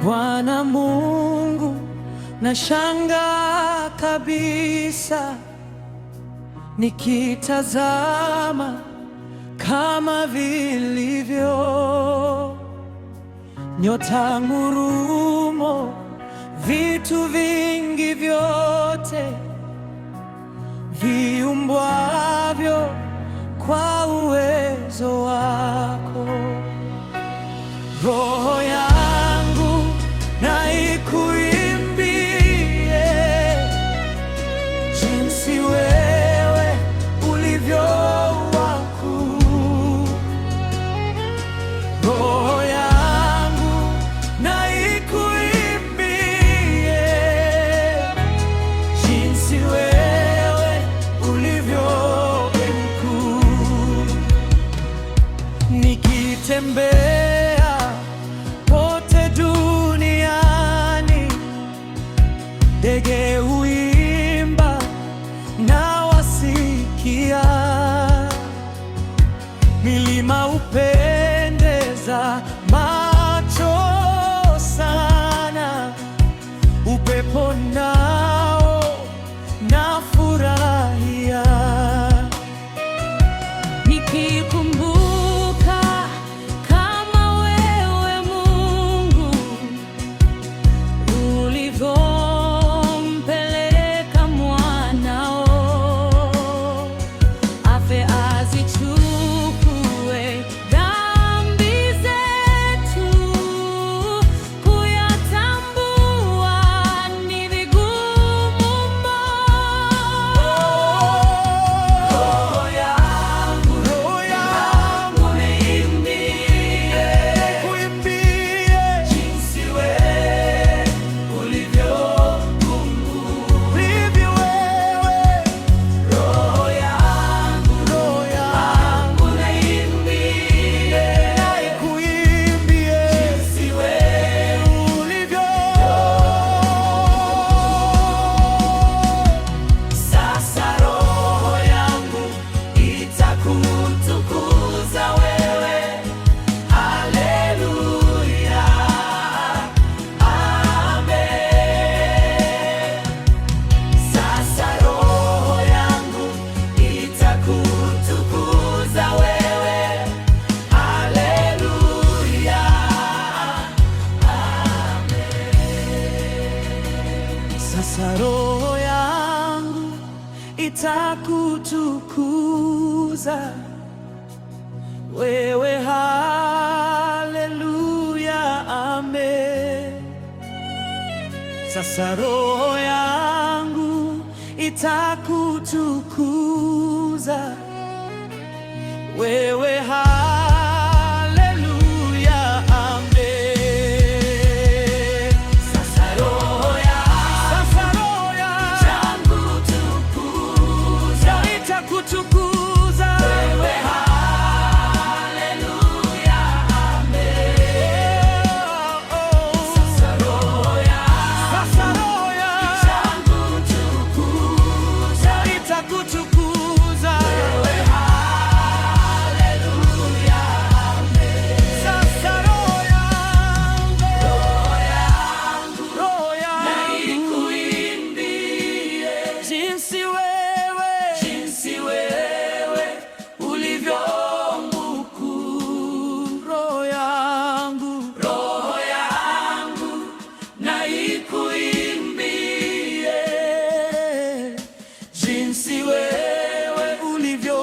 Bwana Mungu, nashangaa kabisa nikitazama kama vilivyo nyota, ngurumo, vitu vingi vyote viumbwavyo kwa uwezo wako. Roho yangu na ikuimbie jinsi wewe ulivyo wakuu. Roho yangu na ikuimbie jinsi wewe ulivyo mkuu. Nikitembea pote duniani, ndege huimba na wasikia, milima hupendeza macho sana, upepo nao nafurahia. Nikikumbuka kama wewe Mungu ulivyompeleka mwanao afe azichukue dhambi zetu, kuyatambua ni vigumu mno. Roho yangu niimbie jinsi wewe ulivyo Mungu. Roho yangu niimbie jinsi wewe ulivyo. Sasa roho yangu itakutukuza wewe. Haleluya, amen. Sasa roho yangu itakutukuza wewe. Haleluya, amen. Sasa roho yangu itakutukuza wewe. Haleluya, amen. Sasa roho yangu itakutukuza wewe. Haleluya, amen. Sasa roho yangu itakutukuza wewe. Haleluya, amen. Sasa roho yangu itakutukuza wewe. Haleluya, amen. Sasa roho yangu na ikuimbie jinsi wewe ulivyo mkuu. Roho yangu na ikuimbie jinsi wewe ulivyo